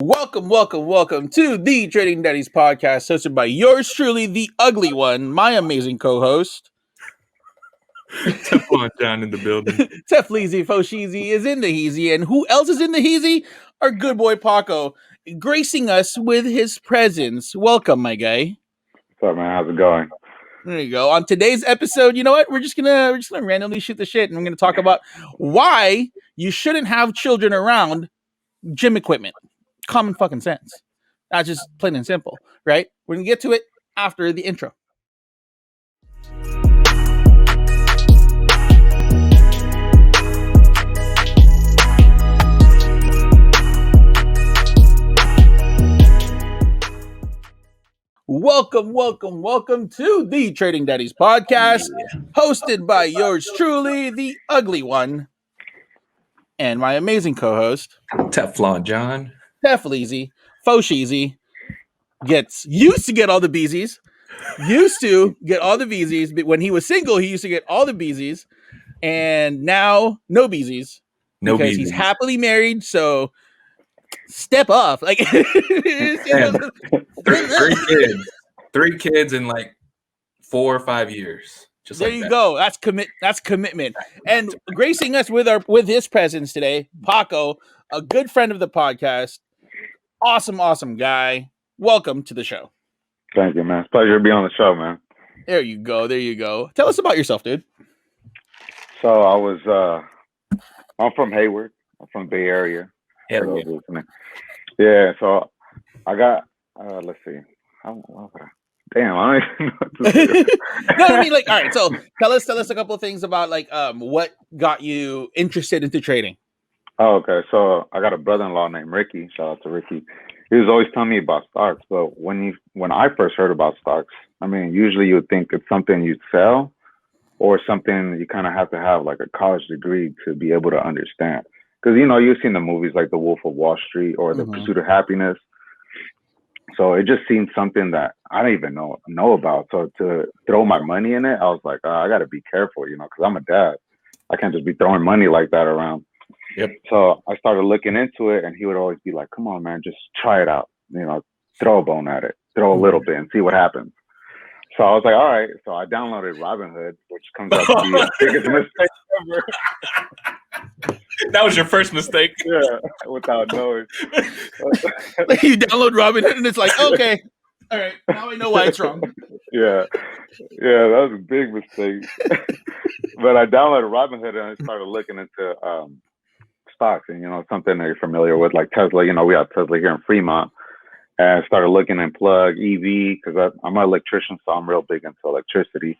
Welcome to the Trading Daddies podcast, hosted by yours truly, the ugly one, my amazing co-host. Teflon John in the building. Tefleezy Fosheezy is in the heezy, and who else is in the heezy? Our good boy Paco, gracing us with his presence. Welcome, my guy. What's up, man? How's it going? There you go. On today's episode, you know what? We're just gonna randomly shoot the shit, and we're gonna talk about why you shouldn't have children around gym equipment. Common fucking sense. That's just plain and simple, right? We're gonna get to it after the intro. Welcome to the Trading Daddies podcast, hosted by yours truly, the ugly one, and my amazing co-host, Teflon John. Tefleezy Fosheezy used to get all the beesies. But when he was single, he used to get all the beesies, and now no beesies. Because he's happily married, so step off. Like three kids in like 4 or 5 years. Just there like you go. That's commitment. And gracing us with his presence today, Paco, a good friend of the podcast, awesome guy. Welcome to the show. Thank you, man. It's a pleasure to be on the show, man. There you go. Tell us about yourself, dude. So I'm from Hayward. I'm from the Bay Area. Yeah, so I got, let's see. I don't even know what to say. No, I mean, like, all right, so tell us a couple of things about, like, what got you interested into trading. Oh, okay. So I got a brother-in-law named Ricky. Shout out to Ricky. He was always telling me about stocks, but when I first heard about stocks, I mean, usually you would think it's something you'd sell or something you kind of have to have like a college degree to be able to understand. Because, you know, you've seen the movies like The Wolf of Wall Street or The Pursuit of Happiness. So it just seemed something that I didn't even know about. So to throw my money in it, I was like, I got to be careful, you know, because I'm a dad. I can't just be throwing money like that around. Yep. So I started looking into it, and he would always be like, come on, man, just try it out. You know, throw a bone at it, throw a little bit and see what happens. So I was like, all right. So I downloaded Robinhood, which comes out to be the biggest mistake ever. That was your first mistake. Yeah, without knowing. You download Robinhood and it's like, okay, all right, now I know why it's wrong. Yeah, that was a big mistake. But I downloaded Robinhood and I started looking into stocks, and you know, something that you're familiar with, like Tesla. You know, we have Tesla here in Fremont, and I started looking in plug EV because I'm an electrician, so I'm real big into electricity.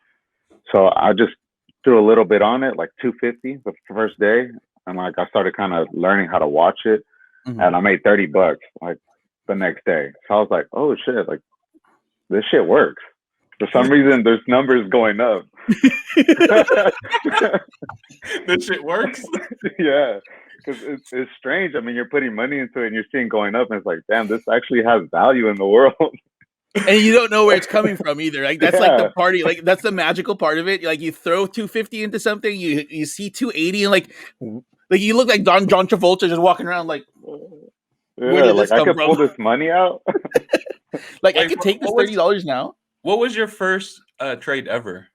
So I just threw a little bit on it, like $250 the first day. And like I started kind of learning how to watch it, and I made $30 like the next day. So I was like, "Oh shit! Like this shit works." For some reason, there's numbers going up. This shit works. Yeah, because it's strange. I mean, you're putting money into it, and you're seeing going up, and it's like, damn, this actually has value in the world. And you don't know where it's coming from either. Like that's like the party. Like that's the magical part of it. Like you throw $250 into something, you see $280, and like you look like John Travolta just walking around like, where did this come from? Pull this money out. Like I could take this $30 now. What was your first trade ever?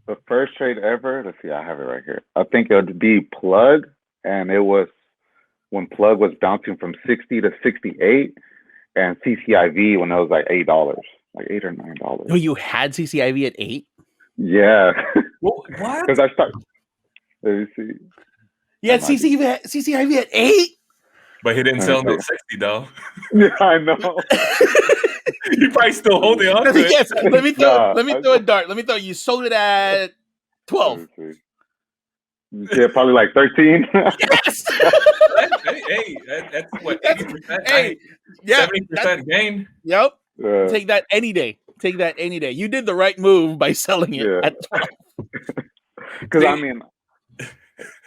The first trade ever? Let's see, I have it right here. I think it would be plug, and it was when plug was bouncing from 60 to 68, and CCIV when it was like $8, like $8 or $9. Oh, you had CCIV at 8? Yeah. What? Because I started. Let me see. You had CCIV at 8? But he didn't sell them at 60 though. Yeah, I know. You probably still holding on to it. Yes, let me throw a dart. You sold it at 12. Yeah, probably like 13. Yes. Hey, that's what 80%. Hey, yeah, 70% gain. Yep. Take that any day. You did the right move by selling it at 12. Because I mean,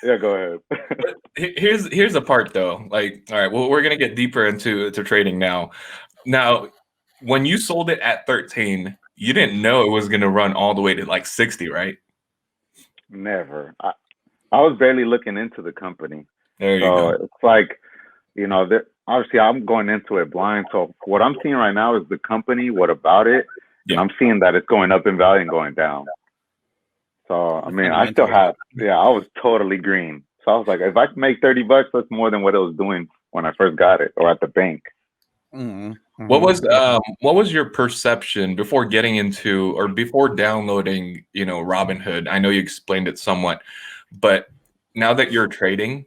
yeah, go ahead. Here's the part though. Like, all right, well, we're gonna get deeper into trading now. Now, when you sold it at 13, you didn't know it was gonna run all the way to like 60, right? Never. I was barely looking into the company. There you go. It's like, you know, obviously I'm going into it blind. So what I'm seeing right now is the company, what about it, and I'm seeing that it's going up in value and going down. So I mean, I still have, I was totally green. So I was like, if I can make $30, that's more than what it was doing when I first got it or at the bank. Mm-hmm. What was your perception before getting into or before downloading, Robinhood? I know you explained it somewhat, but now that you're trading,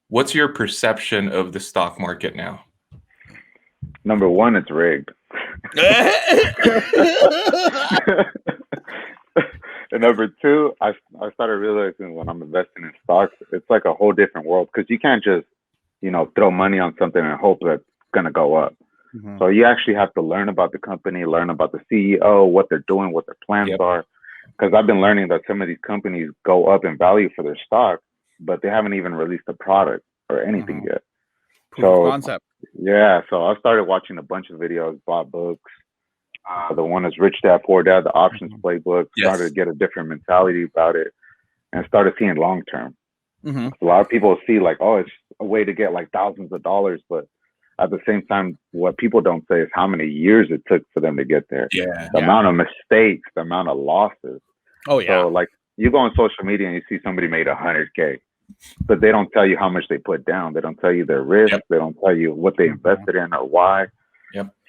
what's your perception of the stock market now? Number one, it's rigged. And number two, I started realizing when I'm investing in stocks, it's like a whole different world because you can't just, throw money on something and hope that it's going to go up. Mm-hmm. So you actually have to learn about the company, learn about the CEO, what they're doing, what their plans are. Because I've been learning that some of these companies go up in value for their stock, but they haven't even released a product or anything yet. Proof of concept. Yeah, so I started watching a bunch of videos, bought books. The one is Rich Dad Poor Dad, the options playbook. Started to get a different mentality about it, and started seeing long term. A lot of people see like, oh, it's a way to get like thousands of dollars, but at the same time, what people don't say is how many years it took for them to get there. The amount of mistakes, the amount of losses. Oh yeah. So like you go on social media and you see somebody made $100K, but they don't tell you how much they put down. They don't tell you their risk. They don't tell you what they invested in or why.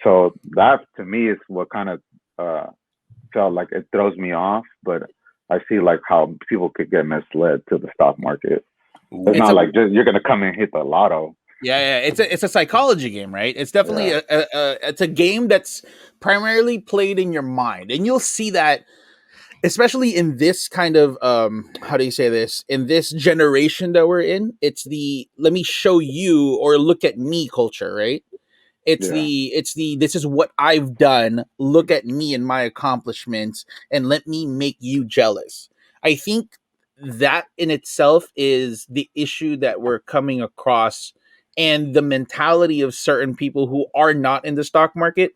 So that to me is what kind of felt like it throws me off, but I see like how people could get misled to the stock market. It's not like just you're gonna come and hit the lotto. Yeah, it's a psychology game, right? It's definitely it's a game that's primarily played in your mind, and you'll see that, especially in this kind of how do you say this? In this generation that we're in, it's the let me show you or look at me culture, right? It's the this is what I've done. Look at me and my accomplishments, and let me make you jealous. I think that in itself is the issue that we're coming across, and the mentality of certain people who are not in the stock market.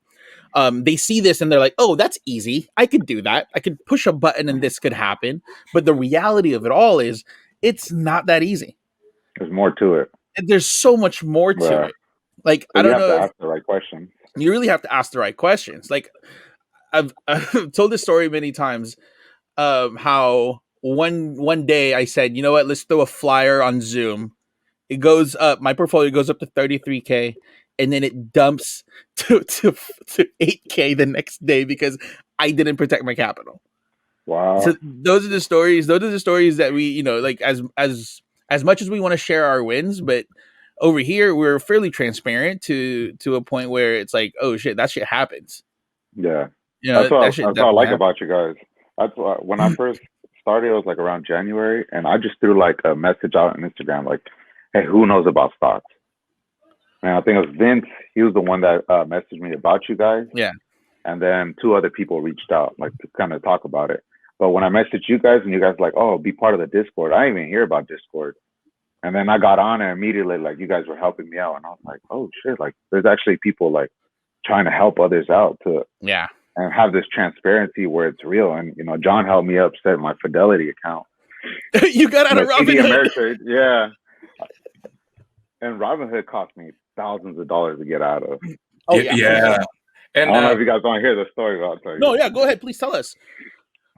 They see this and they're like, "Oh, that's easy. I could do that. I could push a button and this could happen." But the reality of it all is, it's not that easy. There's more to it. And there's so much more to it. Like, I don't know. You have to ask the right questions. You really have to ask the right questions. Like, I've told this story many times. How one day I said, you know what? Let's throw a flyer on Zoom. It goes up. My portfolio goes up to 33K, and then it dumps to 8K the next day because I didn't protect my capital. Wow. So those are the stories. Those are the stories that we, like as much as we want to share our wins, but over here we're fairly transparent to a point where it's like, oh shit, that shit happens. Yeah, that's what I like about you guys. That's why when I first started, it was like around January, and I just threw like a message out on Instagram, like, "Hey, who knows about stocks?" And I think it was Vince. He was the one that messaged me about you guys. Yeah, and then 2 other people reached out, like to kind of talk about it. But when I messaged you guys, and you guys were like, "Oh, be part of the Discord," I didn't even hear about Discord. And then I got on and immediately, like, you guys were helping me out. And I was like, oh, shit, like, there's actually people, like, trying to help others out to and have this transparency where it's real. And, John helped me up, set my Fidelity account. You got out of Robinhood. Yeah. And Robinhood cost me thousands of dollars to get out of. Oh, yeah. And I don't know if you guys want to hear the story, but I'll tell you. No, yeah, go ahead. Please tell us.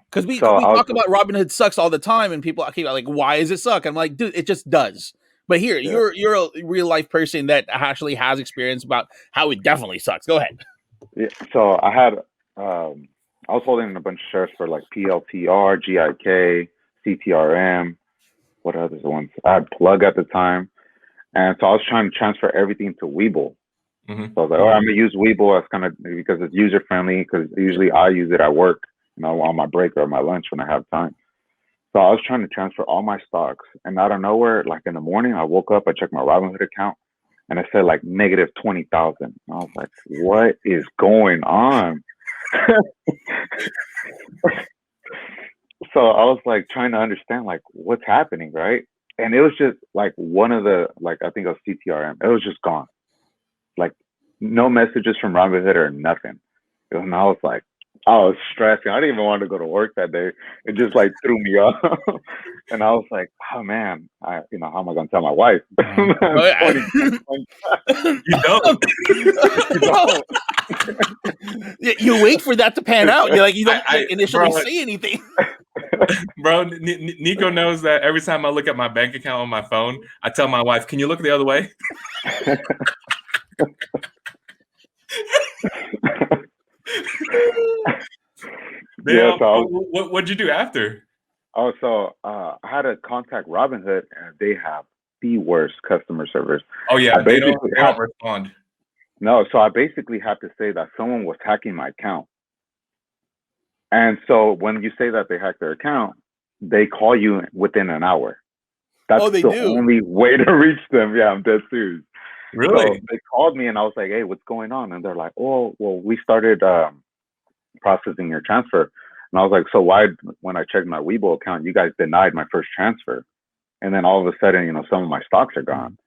Because we talk about Robinhood sucks all the time, and people keep like, "Why does it suck?" I'm like, dude, it just does. But here, you're a real life person that actually has experience about how it definitely sucks. Go ahead. Yeah, so I had I was holding a bunch of shares for like PLTR, GIK, CTRM, what other ones? I had Plug at the time, and so I was trying to transfer everything to webull. So I was like, I'm gonna use webull as kind of because it's user friendly. Because usually I use it at work. On my break or my lunch when I have time. So I was trying to transfer all my stocks, and out of nowhere, like in the morning, I woke up, I checked my Robinhood account, and it said like negative 20,000. I was like, what is going on? So I was like trying to understand like what's happening, right? And it was just like one of the, like, I think it was CTRM. It was just gone. Like no messages from Robinhood or nothing. And I was like, I was stressing. I didn't even want to go to work that day. It just like threw me off. And I was like, oh man, how am I gonna tell my wife? Oh, yeah. 20 You don't. No. You wait for that to pan out. You're like, you don't initially bro, say anything. Bro, Nico knows that every time I look at my bank account on my phone, I tell my wife, "Can you look the other way?" Yeah, so what'd you do after? so I had to contact Robinhood, and they have the worst customer service. Oh yeah, I they don't basically had, respond. no, so I basically have to say that someone was hacking my account. And so when you say that they hacked their account, they call you within an hour. That's they the do. only way to reach them. Yeah, I'm dead serious. Really? So they called me and I was like, hey, what's going on? And they're like, oh, well, we started processing your transfer. And I was like, so why, when I checked my webull account, you guys denied my first transfer? And then all of a sudden, some of my stocks are gone.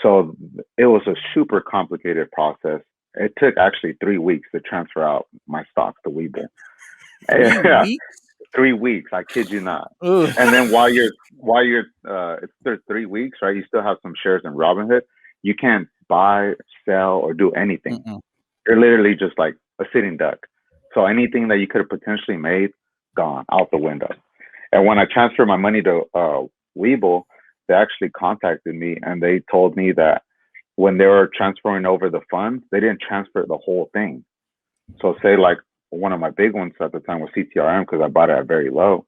So it was a super complicated process. It took actually 3 weeks to transfer out my stocks to webull. 3 weeks. I kid you not. Ugh. And then while you're it's there's 3 weeks, right? You still have some shares in Robinhood. You can't buy, sell, or do anything. You're literally just like a sitting duck. So anything that you could have potentially made, gone out the window. And when I transferred my money to webull, they actually contacted me and they told me that when they were transferring over the funds, they didn't transfer the whole thing. So say like one of my big ones at the time was CTRM, because I bought it at very low.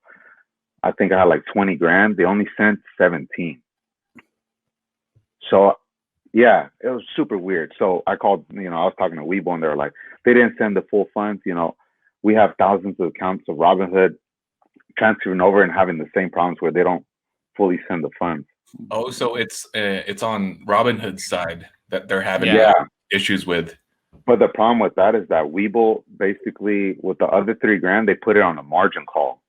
I think I had like 20 grand. They only sent 17. So yeah, it was super weird. So I called, I was talking to webull and they were like, they didn't send the full funds. We have thousands of accounts of Robinhood transferring over and having the same problems where they don't fully send the funds. Oh, so it's on Robinhood's side that they're having issues with. But the problem with that is that webull, basically, with the other 3 grand, they put it on a margin call.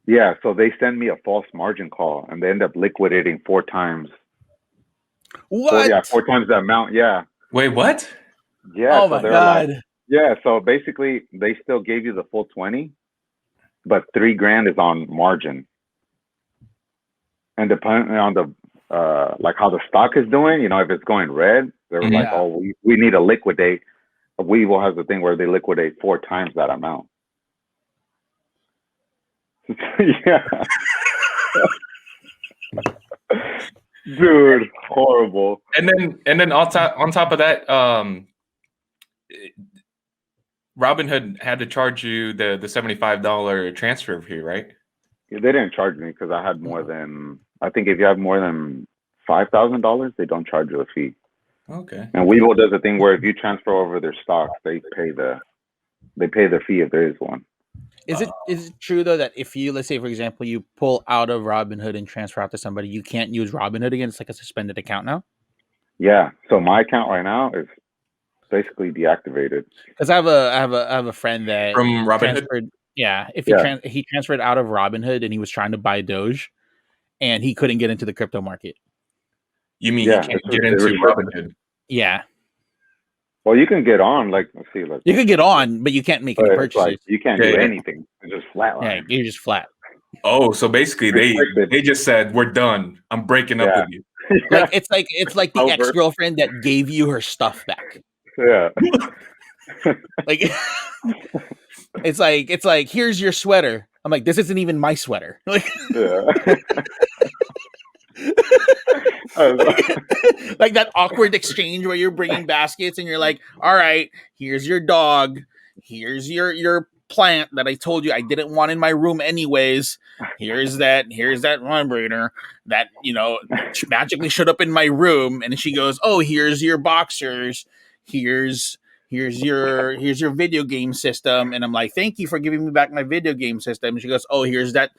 Yeah, so they send me a false margin call, and they end up liquidating 4 times. What? 4 times the amount. Yeah. Wait, what? Yeah. Oh so my God. Yeah, so basically, they still gave you the full 20, but 3 grand is on margin. And depending on the like how the stock is doing, if it's going red, they're like, oh, we need to liquidate. Webull has the thing where they liquidate 4 times that amount. Yeah. Dude, horrible. And then on top of that, Robinhood had to charge you the $75 transfer fee, right? Yeah, they didn't charge me because I had more than, I think if you have more than $5,000, they don't charge you a fee. Okay. And webull does a thing where if you transfer over their stocks, they pay the fee if there is one. Is it true though that if you, let's say for example, you pull out of Robinhood and transfer out to somebody, you can't use Robinhood again? It's like a suspended account now? Yeah. So my account right now is basically deactivated. Because I have a friend that From Robinhood? transferred. Yeah, if he transferred out of Robinhood and he was trying to buy Doge, and he couldn't get into the crypto market. You mean he can't get into Robinhood? Yeah. Well, you can get on, let's see. You can get on, but you can't make any purchases. Like, you can't do anything. It's just flat line. Yeah, you're just flat. Oh, so basically they just said, we're done. I'm breaking up with you. Like it's like the ex-girlfriend that gave you her stuff back. Yeah. Like it's like here's your sweater. I'm like, this isn't even my sweater. Like, like that awkward exchange where you're bringing baskets and you're like, all right, here's your dog, here's your plant that I told you I didn't want in my room anyways, here's that vibrator that magically showed up in my room, and she goes, oh, here's your boxers, here's your video game system. And I'm like, thank you for giving me back my video game system. And she goes, oh, here's that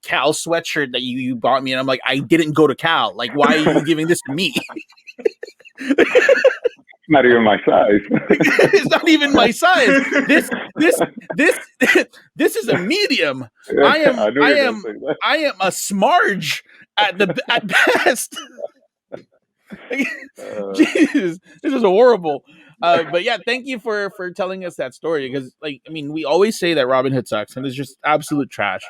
Cal sweatshirt that you bought me. And I'm like, I didn't go to Cal. Like, why are you giving this to me? Not even my size. It's not even my size. This is a medium. I am a smarge at best. Jesus, this is horrible. But yeah, thank you for telling us that story because, like, I mean, we always say that Robinhood sucks and it's just absolute trash.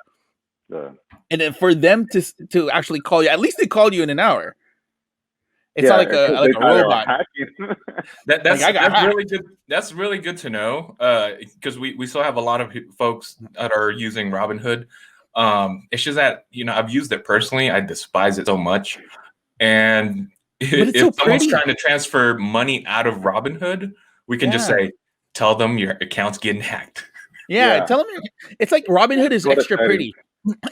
Yeah. And then for them to actually call you, at least they called you in an hour. It's Yeah, not like because they a thought they were robot. hacking. That's I got hacked. really good. That's really good to know because we still have a lot of folks that are using Robinhood. It's just that I've used it personally. I despise it so much, and But it's if so someone's pretty. trying to transfer money out of Robinhood, we can just Yeah. say, tell them your account's getting hacked. Yeah, Yeah. tell them it's like Robinhood is Go to extra settings. pretty.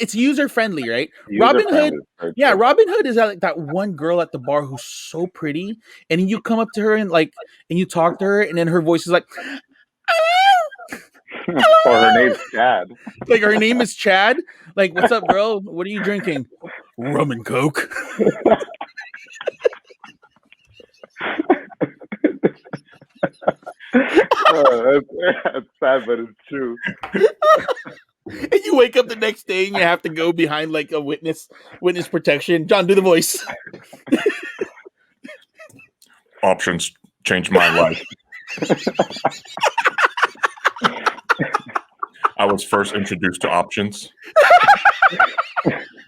It's user friendly, right? User Robinhood, friendly. Very yeah, true. Robinhood is like that one girl at the bar who's so pretty, and you come up to her and you talk to her, and then her voice is like, Or her name's Chad. like her name is Chad. Like, what's up, girl? What are you drinking? Rum and Coke. That's sad, but it's true. And you wake up the next day and you have to go behind like a witness protection. John, do the voice. Options changed my life. I was first introduced to options,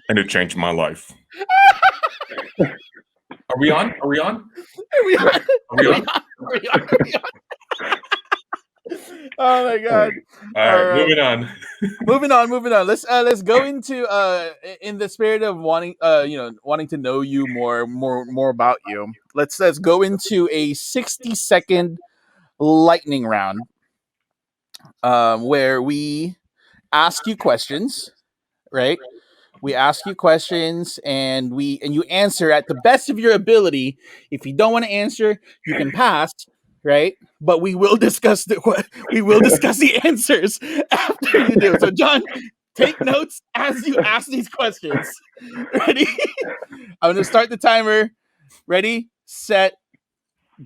and it changed my life. Are we on? Are we on? Are we on? Are we on? Are we on? Oh my god! All right, moving on. Moving on. Let's go into in the spirit of wanting to know you more about you. Let's go into a 60-second lightning round, where we ask you questions, right? We ask you questions and you answer at the best of your ability. If you don't want to answer, you can pass, right? But we will discuss the answers after you do. So John, take notes as you ask these questions. Ready? I'm going to start the timer. Ready, set,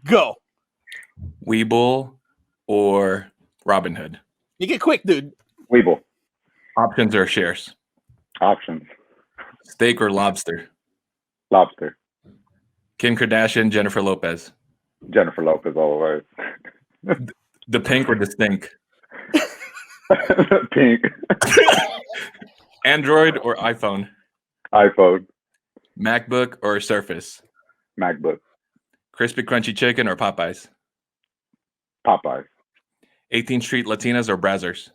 go. Webull or Robinhood? You get quick, dude. Webull. Options or shares? Options. Steak or lobster? Lobster. Kim Kardashian, Jennifer Lopez? Jennifer Lopez all the way. The pink or the stink? Pink. Android or iPhone? iPhone. MacBook or Surface? MacBook. Crispy Crunchy Chicken or Popeyes? Popeyes. 18th Street Latinas or Brazzers?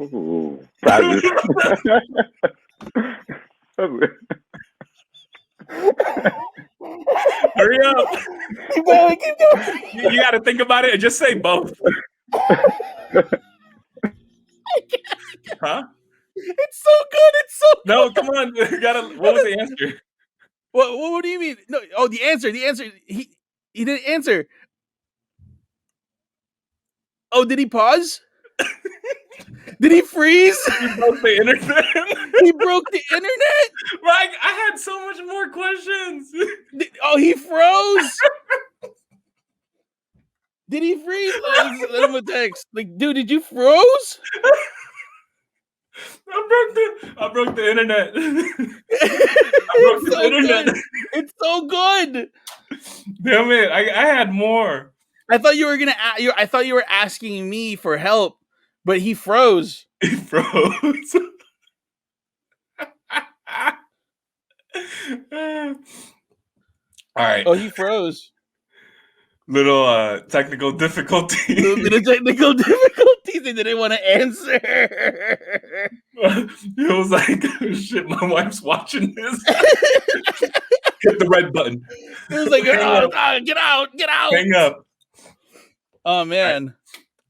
Ooh. Brazzers. Hurry up! Keep going, keep going. You got to think about it and just say both. Huh? It's so good. It's so good. No, come on. What was the answer? What do you mean? No. Oh, the answer. He didn't answer. Oh, did he pause? Did he freeze? He broke the internet. He broke the internet? Right, I had so much more questions. Oh, he froze? Did he freeze? Let him a text. Like, dude, did you froze? I broke the internet. It's so good. It's so good. Damn it! I had more. I thought you were gonna. I thought you were asking me for help, but he froze. He froze. All right. Oh, he froze. Little technical difficulties. Little technical difficulties. They didn't want to answer. It was like, shit, my wife's watching this. Hit the red button. It was like, oh, get out. Hang up. Oh man.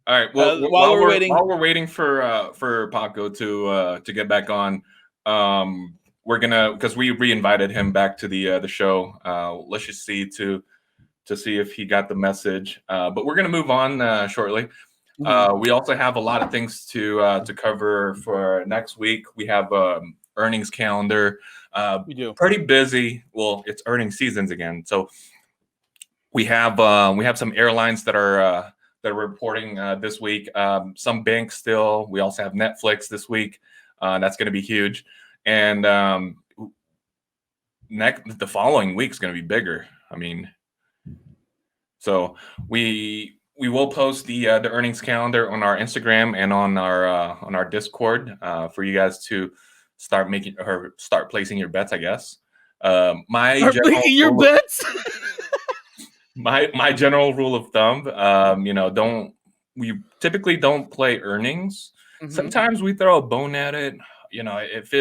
All right. Well, while we're waiting for Paco to get back on, we're gonna, because we re-invited him back to the show. Let's just see to see if he got the message. But we're gonna move on shortly. Mm-hmm. We also have a lot of things to cover for next week. We have earnings calendar. We do. Pretty busy. Well, it's earnings seasons again, so we have some airlines that are reporting this week. Some banks still. We also have Netflix this week. That's going to be huge, and the following week is going to be bigger. I mean, So we will post the earnings calendar on our Instagram and on our Discord for you guys to start placing your bets, I guess. My general rule of thumb, we typically don't play earnings. Sometimes we throw a bone at it. If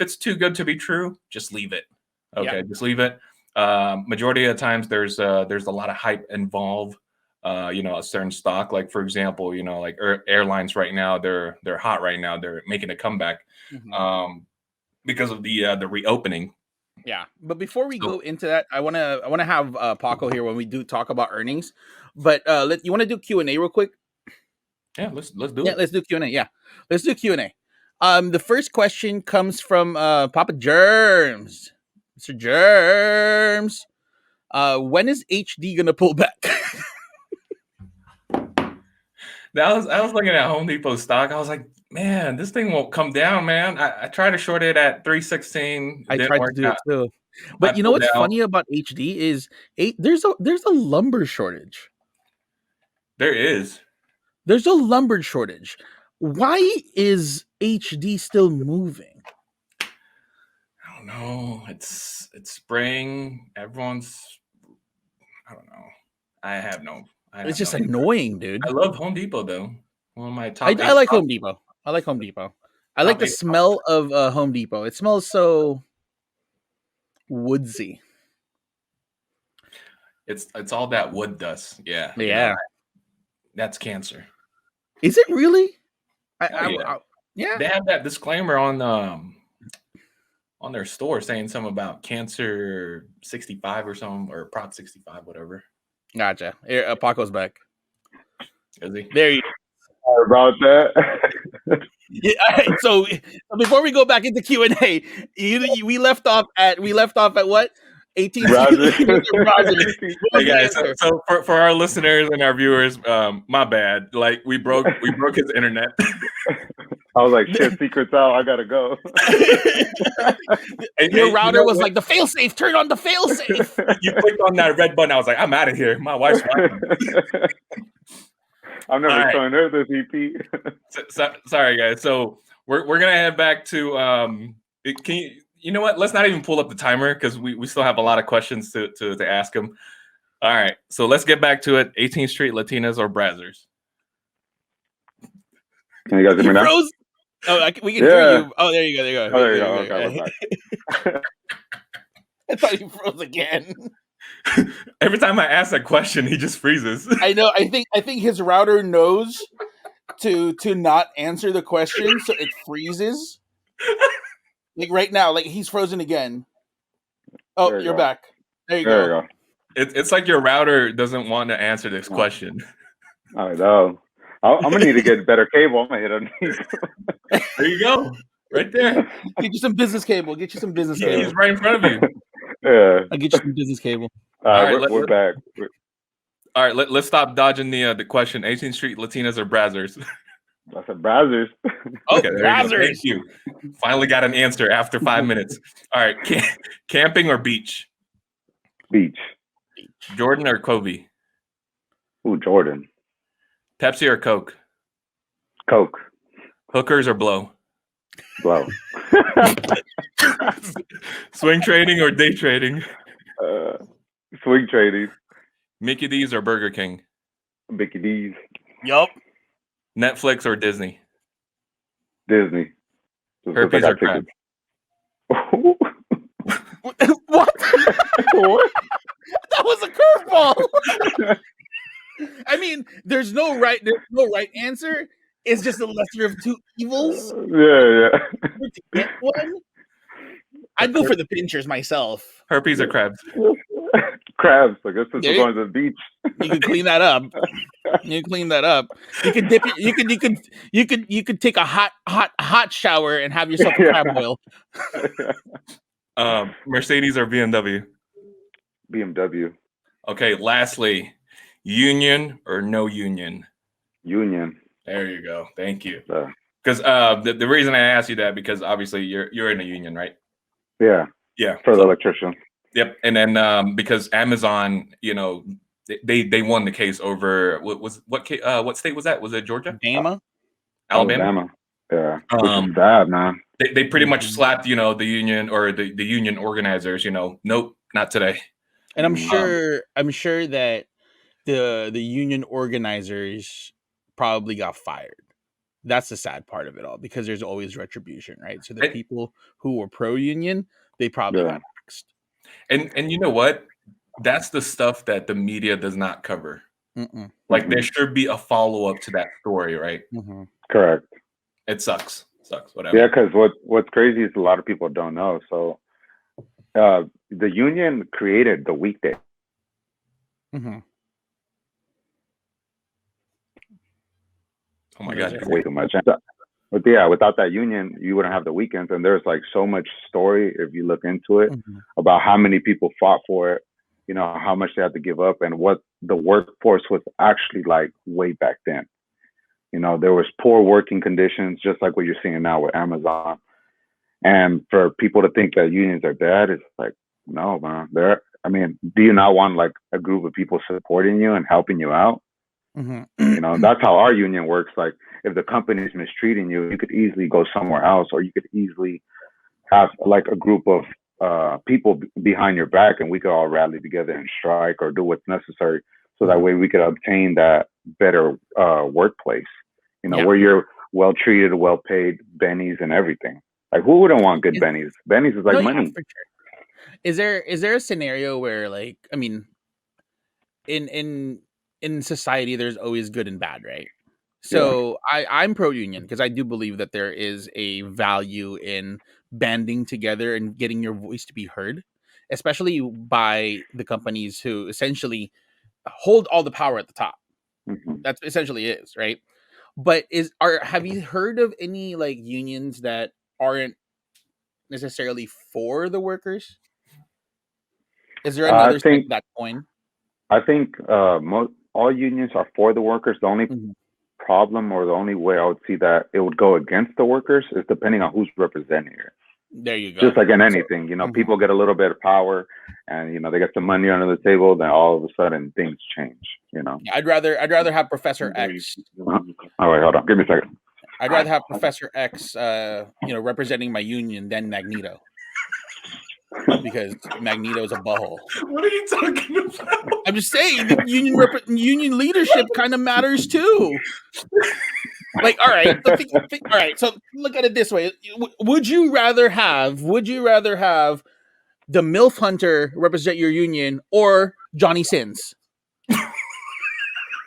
it's too good to be true, just leave it. Okay, just leave it. Majority of the times there's a lot of hype involved. A certain stock, like for example, like airlines right now, they're hot right now. They're making a comeback because of the reopening. Yeah, but before we go into that, I wanna have Paco here when we do talk about earnings. But you want to do Q&A real quick? Yeah, let's do it. Yeah, let's do Q&A. Yeah, let's do Q&A. The first question comes from Papa Germs, Mr. Germs. When is HD gonna pull back? I was looking at Home Depot stock. I was like, man, this thing won't come down, man. I tried to short it at 316. I tried to do it too. But you know what's funny about HD is there's a lumber shortage. There is. There's a lumber shortage. Why is HD still moving? I don't know. It's spring. Everyone's. I don't know. It's just annoying, dude. I love Home Depot though. One of my top. I like Home Depot. I like Home Depot. I like the smell of Home Depot. It smells so woodsy. It's all that wood dust. Yeah. Yeah. That's cancer. Is it really? Yeah. They have that disclaimer on their store saying something about cancer 65 or something, or Prop 65, whatever. Gotcha. Paco's back. Is he? There you go. About that. Yeah. So before we go back into Q&A, we left off at what? 18 Hey guys, so for our listeners and our viewers, my bad. Like we broke his internet. I was like, shit, secret's out. I gotta go. Your router was like, the failsafe. Turn on the failsafe. You clicked on that red button. I was like, I'm out of here. My wife's watching. I'm never showing her this EP. Sorry, guys. So we're gonna head back to. You know what? Let's not even pull up the timer because we still have a lot of questions to ask him. All right, so let's get back to it. 18th Street Latinas or Brazzers? Can you guys hear me now? Oh, we can hear you. Oh, there you go. Oh, there you go. Okay, I thought you froze again. Every time I ask that question, he just freezes. I know. I think his router knows to not answer the question, so it freezes. Like right now, like he's frozen again. Oh, you're back. There you go. It's like your router doesn't want to answer this question. I know. I'm gonna need to get better cable. I'm gonna hit underneath. There you go. Right there. Get you some business cable. He's right in front of you. Yeah. I'll get you some business cable. All right, we're back. All right, let's stop dodging the question. 18th Street Latinas or Brazzers? I said Brazzers. Okay, Brazzers. Thank you. Finally got an answer after 5 minutes. All right, camping or beach? Beach. Jordan or Kobe? Ooh, Jordan. Pepsi or Coke? Coke. Hookers or blow? Blow. Swing trading or day trading? Swing trading. Mickey D's or Burger King? Mickey D's. Yup. Netflix or Disney? Disney. Herpes or crabs? What? What? That was a curveball. I mean, there's no right answer. It's just a lesser of two evils. Yeah. To get one, I'd go for the pinchers myself. Herpes or crabs? Crabs. I guess since we're going to the beach. You can clean that up. You can dip it. You could take a hot shower and have yourself a crab oil. Mercedes or BMW? BMW. Okay. Lastly, union or no union? Union. There you go. Thank you. Because the reason I asked you that, because obviously you're in a union, right? Yeah. Yeah. For the electrician. Yep. And then because Amazon, they won the case over what state was that? Was it Georgia? Alabama. Yeah, which is bad, man. They pretty much slapped, the union or the union organizers, nope, not today. And I'm sure that the union organizers probably got fired. That's the sad part of it all, because there's always retribution, right? So the people who were pro-union, they probably got axed. And you know what? That's the stuff that the media does not cover. Like there should be a follow-up to that story, right? Correct. It sucks, whatever. Yeah, because what's crazy is a lot of people don't know. So the union created the weekday. Oh my God. Way too much. But yeah, without that union, you wouldn't have the weekends. And there's like so much story, if you look into it, about how many people fought for it, how much they had to give up, and what the workforce was actually like way back then. There was poor working conditions, just like what you're seeing now with Amazon. And for people to think that unions are bad, it's like, no, man. Do you not want like a group of people supporting you and helping you out? That's how our union works. Like, if the company is mistreating you, you could easily go somewhere else, or you could easily have like a group of people behind your back, and we could all rally together and strike or do what's necessary, so that way we could obtain that better workplace, where you're well treated, well paid, bennies and everything. Like, who wouldn't want good bennies? Bennies is like money. For sure. Is there a scenario where, like, I mean, in society, there's always good and bad, right? So I'm pro-union, because I do believe that there is a value in banding together and getting your voice to be heard, especially by the companies who essentially hold all the power at the top. That's essentially is, right? But have you heard of any like unions that aren't necessarily for the workers? Is there another side to that coin? I think all unions are for the workers. The only problem, or the only way I would see that it would go against the workers, is depending on who's representing it. There you go. Just like in anything, people get a little bit of power, and they get some money under the table, then all of a sudden things change. I'd rather have Professor X. All right, hold on, give me a second. I'd rather have Professor X, representing my union than Magneto, because Magneto is a butthole. What are you talking about? I'm just saying, the union leadership kind of matters too. Like, all right, all right. So look at it this way: would you rather have the MILF Hunter represent your union, or Johnny Sins?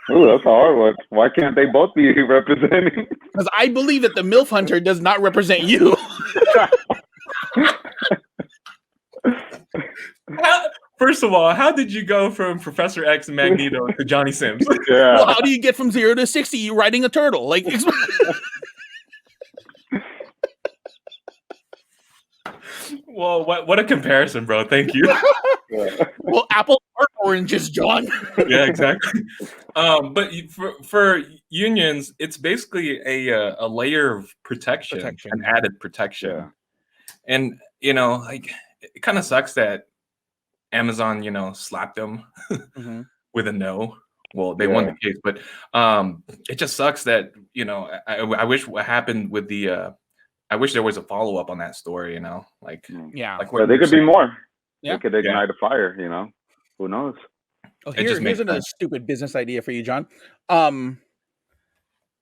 Ooh, that's a hard one. Why can't they both be representing? Because I believe that the MILF Hunter does not represent you. First of all, how did you go from Professor X and Magneto to Johnny Sims? Yeah. Well, how do you get from 0 to 60 riding a turtle? Like, well, what a comparison, bro. Thank you. Well, apples are oranges, John. Yeah, exactly. But for unions, it's basically a layer of protection. An added protection. Yeah. And like, it kind of sucks that Amazon, slapped them with a no. Well, they won the case, but it just sucks that I wish what happened with the. I wish there was a follow up on that story. Like like they could be more. Yeah. They could ignite a fire. Who knows? Oh, here's another stupid business idea for you, John.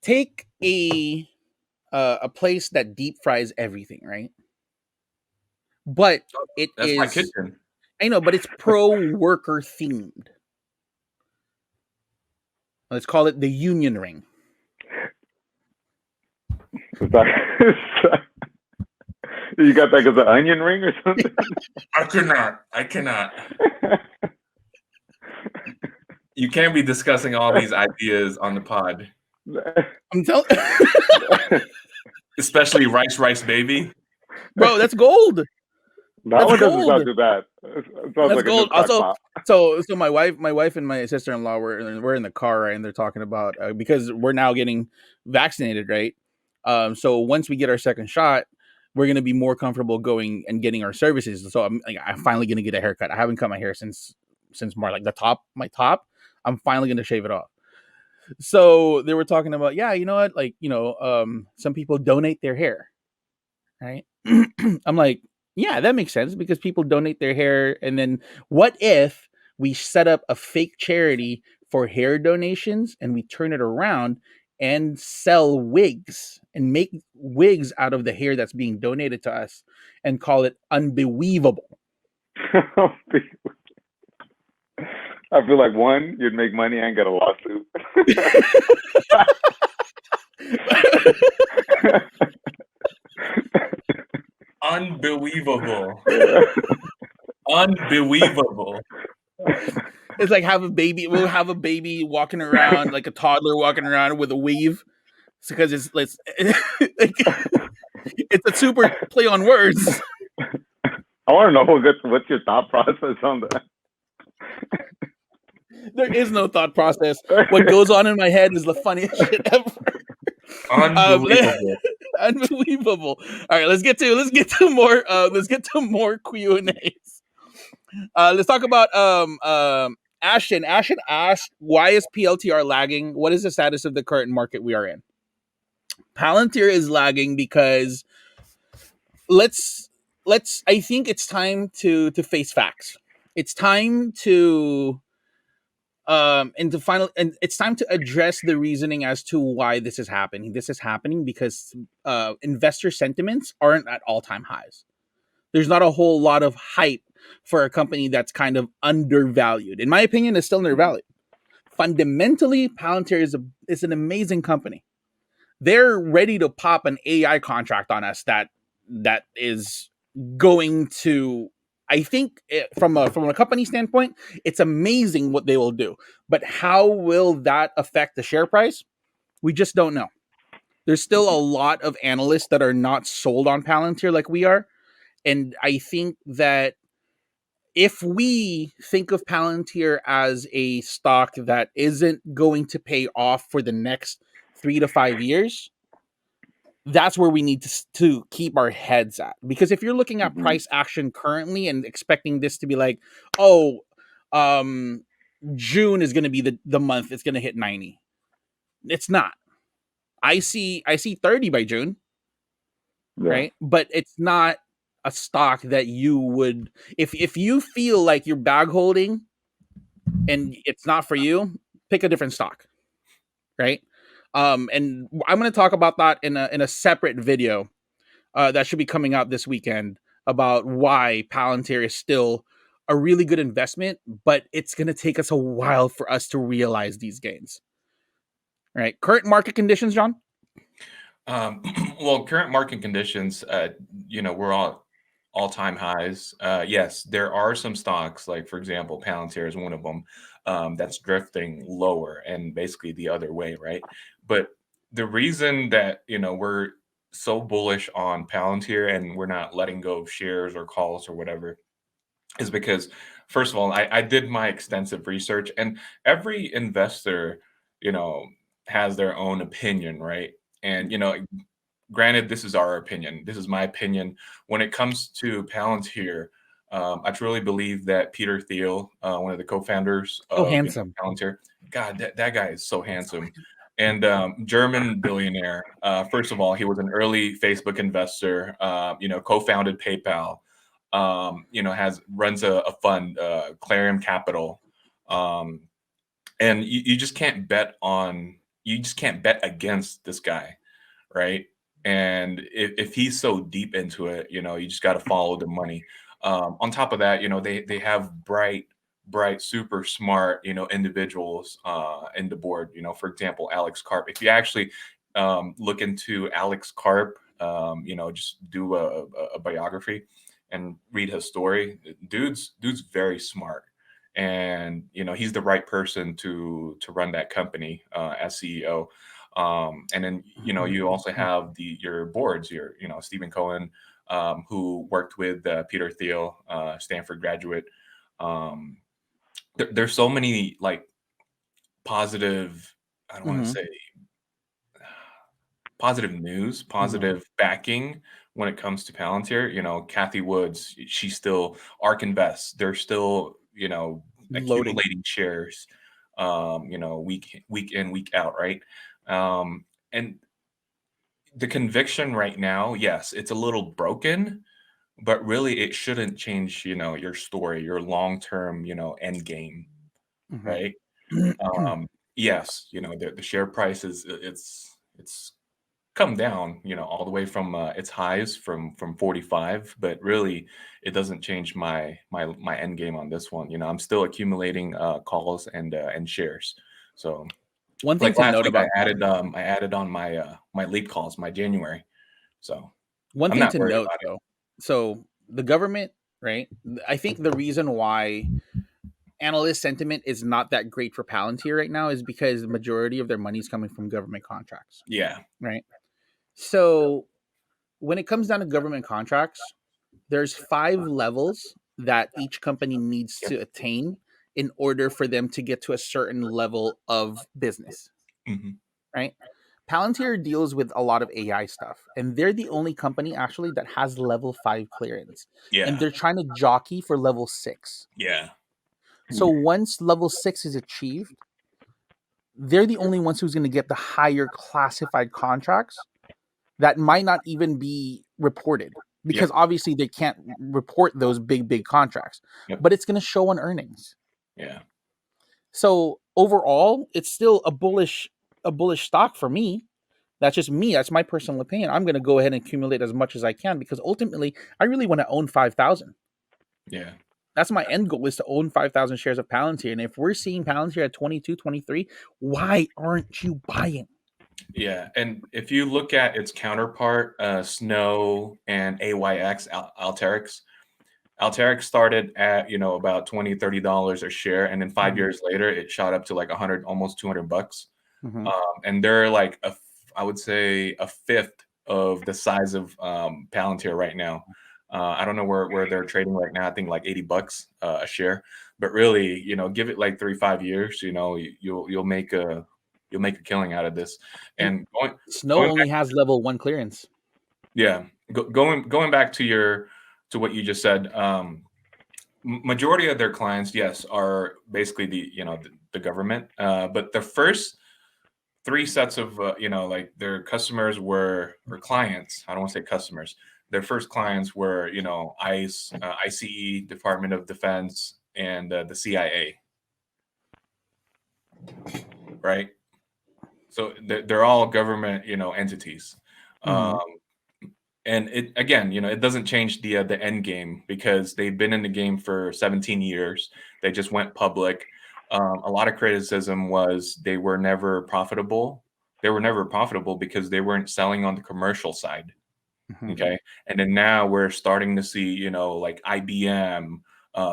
Take a place that deep fries everything, right? But that's my kitchen. I know, but it's pro-worker themed. Let's call it the Union Ring. You got that as an onion ring or something? I cannot. You can't be discussing all these ideas on the pod. I'm telling. Especially rice baby. Bro, that's gold. That one doesn't sound too bad. That's gold. Also, so my wife and my sister-in-law we're in the car, right, and they're talking about because we're now getting vaccinated, right? So once we get our second shot, we're gonna be more comfortable going and getting our services. So I'm finally gonna get a haircut. I haven't cut my hair since more like my top. I'm finally gonna shave it off. So they were talking about, yeah, you know what, like, some people donate their hair, right? I'm like, yeah, that makes sense because people donate their hair, and then what if we set up a fake charity for hair donations and we turn it around and sell wigs and make wigs out of the hair that's being donated to us and call it unbelievable. I feel like one, you'd make money and get a lawsuit. Unbelievable. Unbelievable. It's like we'll have a baby walking around, like a toddler walking around with a weave. It's because it's it's a super play on words. I want to know what's your thought process on that. There is no thought process. What goes on in my head is the funniest shit ever. Unbelievable. Unbelievable. All right, let's get to more Q&As. Let's talk about Ashton. Ashton asked, why is PLTR lagging? What is the status of the current market we are in? Palantir is lagging because I think it's time to face facts. It's time to and it's time to address the reasoning as to why this is happening. This is happening because investor sentiments aren't at all-time highs. There's not a whole lot of hype for a company that's kind of undervalued. In my opinion, it's still undervalued. Fundamentally, Palantir is an amazing company. They're ready to pop an AI contract on us that is going to, I think, from a company standpoint, it's amazing what they will do. But how will that affect the share price? We just don't know. There's still a lot of analysts that are not sold on Palantir like we are. And I think that if we think of Palantir as a stock that isn't going to pay off for the next 3 to 5 years, that's where we need to keep our heads at. Because if you're looking at price action currently and expecting this to be like, oh, June is going to be the month it's going to hit 90, it's not. I see 30 by June, right? But it's not a stock that you would, if you feel like you're bag holding and it's not for you, pick a different stock, right? And I'm going to talk about that in a separate video that should be coming out this weekend about why Palantir is still a really good investment, but it's going to take us a while for us to realize these gains. All right, current market conditions, John? Well, current market conditions, we're all-time highs. Yes, there are some stocks, like, for example, Palantir is one of them, that's drifting lower and basically the other way, right? But the reason that, we're so bullish on Palantir and we're not letting go of shares or calls or whatever is because, first of all, I did my extensive research, and every investor, has their own opinion, right? And, granted, this is our opinion. This is my opinion. When it comes to Palantir, I truly believe that Peter Thiel, one of the co-founders of handsome. Palantir, God, that guy is so handsome. And German billionaire. First of all, he was an early Facebook investor. Co-founded PayPal. Runs a fund, Clarion Capital, and you just can't bet against this guy, right? And if he's so deep into it, you just got to follow the money. On top of that, they have bright, super smart, individuals in the board. For example, Alex Karp. If you actually look into Alex Karp, just do a biography and read his story. Dude's very smart, and he's the right person to run that company as CEO. And then you also have your boards, Stephen Cohen, who worked with Peter Thiel, Stanford graduate. There's so many positive, I don't want to say positive news, positive backing when it comes to Palantir. Kathy Woods, she's still ARK Invest. They're still, accumulating shares. week in, week out, right? And the conviction right now, yes, it's a little broken, but really it shouldn't change, your story, your long-term, end game, right? Yes, the share price it's come down, all the way from its highs from 45, but really it doesn't change my end game on this one. I'm still accumulating calls and shares. So One thing like to last note week, about I added on my leap calls, my January. So one I'm thing not to worried note about it. though. So the government, right? I think the reason why analyst sentiment is not that great for Palantir right now is because the majority of their money is coming from government contracts, Yeah. right? So when it comes down to government contracts, there's 5 levels that each company needs to attain in order for them to get to a certain level of business, hmm right? Palantir deals with a lot of AI stuff, and they're the only company actually that has level 5 clearance, and Yeah. they're trying to jockey for level 6. Yeah. So once level 6 is achieved, they're the only ones who's going to get the higher classified contracts that might not even be reported, because Yep. obviously they can't report those big contracts, Yep. but it's going to show on earnings. Yeah. So overall, it's still a bullish stock for me. That's just me. That's my personal opinion. I'm going to go ahead and accumulate as much as I can because ultimately I really want to own 5,000. Yeah. That's my end goal, is to own 5,000 shares of Palantir. And if we're seeing Palantir at 22, 23, why aren't you buying? Yeah, and if you look at its counterpart, Snow and AYX, Alteryx started at, about $20-$30 a share, and then 5 years later, it shot up to like 100, almost $200. Mhm. And they're like I would say a fifth of the size of Palantir right now. I don't know where they're trading right now. I think like $80 a share. But really, give it like 3-5 years. You'll make a killing out of this. And Snow going only has level 1 clearance. yeah, going back to what you just said. Majority of their clients, yes, are basically the government. But the first 3 sets of like their customers or clients. I don't want to say customers. Their first clients were ICE, ICE, Department of Defense, and the CIA. Right. So they're all government entities. Mhm. And it again, it doesn't change the end game because they've been in the game for 17 years. They just went public. A lot of criticism was they were never profitable. They were never profitable because they weren't selling on the commercial side. Mhm. Okay, and then now we're starting to see, like IBM,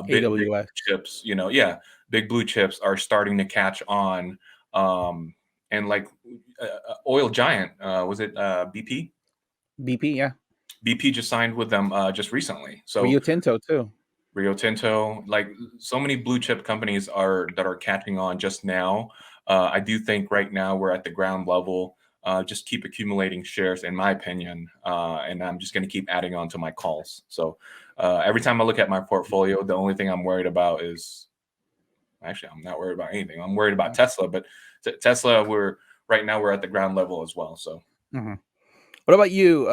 big AWS. chips. Big blue chips are starting to catch on. And like oil giant, was it BP? BP, yeah. BP just signed with them just recently. So Rio Tinto too. Rio Tinto, like so many blue chip companies that are catching on just now. I do think right now we're at the ground level. Just keep accumulating shares, in my opinion, and I'm just going to keep adding on to my calls. So every time I look at my portfolio, the only thing I'm worried about is actually I'm not worried about anything. I'm worried about Tesla, but Tesla, right now we're at the ground level as well. So Mhm. What about you,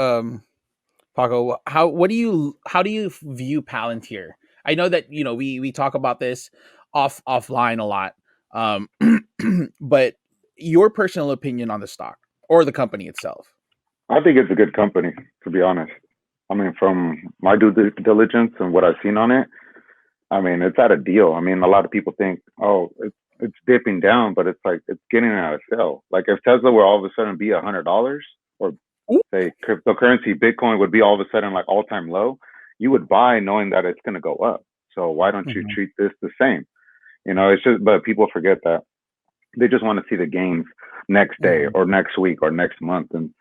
Paco? How do you view Palantir? I know that we talk about this offline a lot, um, but your personal opinion on the stock or the company itself? I think it's a good company, to be honest. I mean, from my due diligence and what I've seen on it, I mean, it's at a deal. I mean, a lot of people think, oh, it's dipping down, but it's like it's getting out of sale. Like if Tesla were all of a sudden be $100, or Ooh. say cryptocurrency, Bitcoin would be all of a sudden like all time low, you would buy knowing that it's going to go up. So why don't you Mhm. treat this the same? It's just, but people forget that they just want to see the gains next day Mhm. or next week or next month. And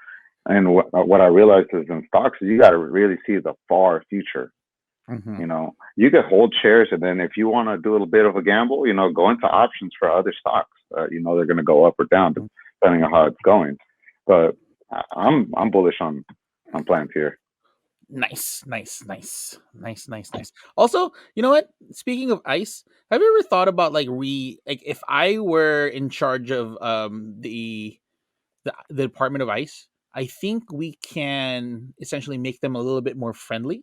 what I realized is in stocks, you got to really see the far future. Mhm. You could hold shares, and then if you want to do a little bit of a gamble, go into options for other stocks. They're going to go up or down depending on how it's going. But I'm bullish on Palantir. Nice. Also, you know what? Speaking of ICE, have you ever thought about like if I were in charge of the Department of ICE, I think we can essentially make them a little bit more friendly.